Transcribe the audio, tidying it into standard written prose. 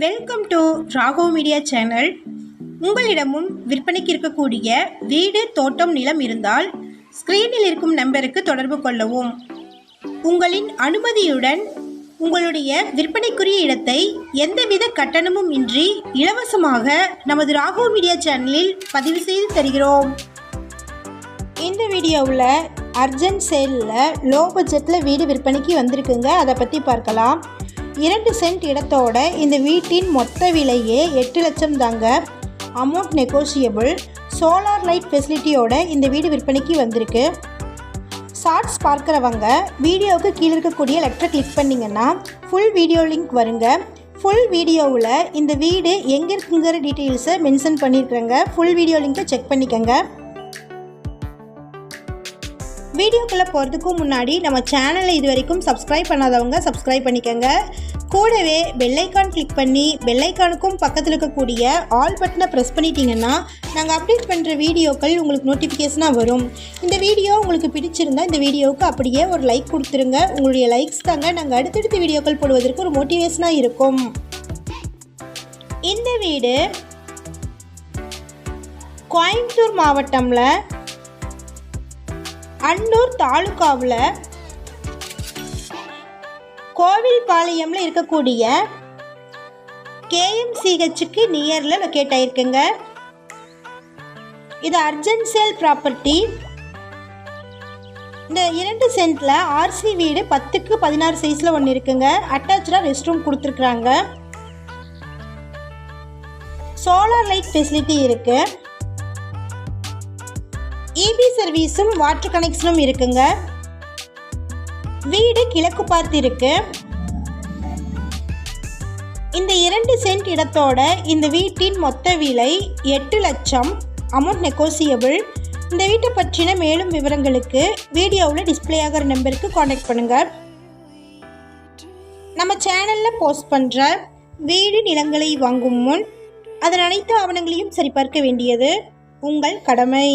Welcome to Raghav media channel. உங்களிடமும் விற்பனைக்கு இருக்கக்கூடிய வீடு, தோட்டம், நிலம் இருந்தால் ஸ்க்ரீனில் இருக்கும் நம்பருக்கு தொடர்பு கொள்ளவும். உங்களின் அனுமதியுடன் உங்களுடைய விற்பனைக்குரிய இடத்தை எந்தவித கட்டணமும் இன்றி இலவசமாக நமது ராகவ் மீடியா சேனலில் பதிவு செய்து தருகிறோம். இந்த வீடியோவில் அர்ஜென்ட் சேலில் லோ பட்ஜெட்டில் வீடு விற்பனைக்கு வந்திருக்குங்க. அதை பற்றி பார்க்கலாம். 2 சென்ட் இடத்தோட இந்த வீட்டின் மொத்த விலையே 8 லட்சம் தாங்க. Amount negotiable. சோலார் லைட் ஃபெசிலிட்டியோட இந்த வீடு விற்பனைக்கு வந்திருக்கு. ஷார்ட்ஸ் பார்க்குறவங்க வீடியோவுக்கு கீழே இருக்கக்கூடிய லெட்டரை கிளிக் பண்ணிங்கன்னா ஃபுல் வீடியோ லிங்க் வருங்க. ஃபுல் வீடியோவில் இந்த வீடு எங்கே இருக்குங்கிற டீட்டெயில்ஸை மென்ஷன் பண்ணியிருக்கிறேங்க. ஃபுல் வீடியோ லிங்க்கை செக் பண்ணிக்கோங்க. வீடியோக்குள்ளே போகிறதுக்கு முன்னாடி நம்ம சேனலை இது வரைக்கும் சப்ஸ்கிரைப் பண்ணாதவங்க சப்ஸ்கிரைப் பண்ணிக்கோங்க. கூடவே பெல்லைக்கான் கிளிக் பண்ணி பெல்லைக்கானுக்கும் பக்கத்தில் இருக்கக்கூடிய ஆல் பட்டனை ப்ரெஸ் பண்ணிட்டீங்கன்னா நாங்கள் அப்டேட் பண்ணுற வீடியோக்கள் உங்களுக்கு நோட்டிஃபிகேஷனாக வரும். இந்த வீடியோ உங்களுக்கு பிடிச்சிருந்தால் இந்த வீடியோவுக்கு அப்படியே ஒரு லைக் கொடுத்துருங்க. உங்களுடைய லைக்ஸ் தாங்க நாங்கள் அடுத்தடுத்த வீடியோக்கள் போடுவதற்கு ஒரு மோட்டிவேஷனாக இருக்கும். இந்த வீடு கோயம்புத்தூர் மாவட்டம்ல அன்னூர் தாலுகாவில் கோவில்பாளையம்ல இருக்கக்கூடிய KMCHக்கு நியரில் லொக்கேட் ஆயிருக்குங்க. இது அர்ஜென்ட் சேல் ப்ராப்பர்ட்டி. இந்த 2 சென்ட்ல RC வீடு 10க்கு 16 சைஸில் ஒன்று இருக்குங்க. அட்டாச்சாக ரெஸ்ட் ரூம் கொடுத்துருக்குறாங்க. சோலார் லைட் ஃபெசிலிட்டி இருக்கு. EB சர்வீஸும் வாட்டர் கனெக்ஷனும் இருக்குங்க. வீடு கிழக்கு பார்த்து இருக்கு. இந்த 2 சென்ட் இடத்தோட இந்த வீட்டின் மொத்த விலை 8 லட்சம். Amount negotiable. இந்த வீட்டை பற்றின மேலும் விவரங்களுக்கு வீடியோவில் டிஸ்பிளே ஆகிற நம்பருக்கு காண்டாக்ட் பண்ணுங்கள். நம்ம சேனலில் போஸ்ட் பண்ணுற வீடு, நிலங்களை வாங்கும் முன் அதன் அனைத்து ஆவணங்களையும் சரிபார்க்க வேண்டியது உங்கள் கடமை.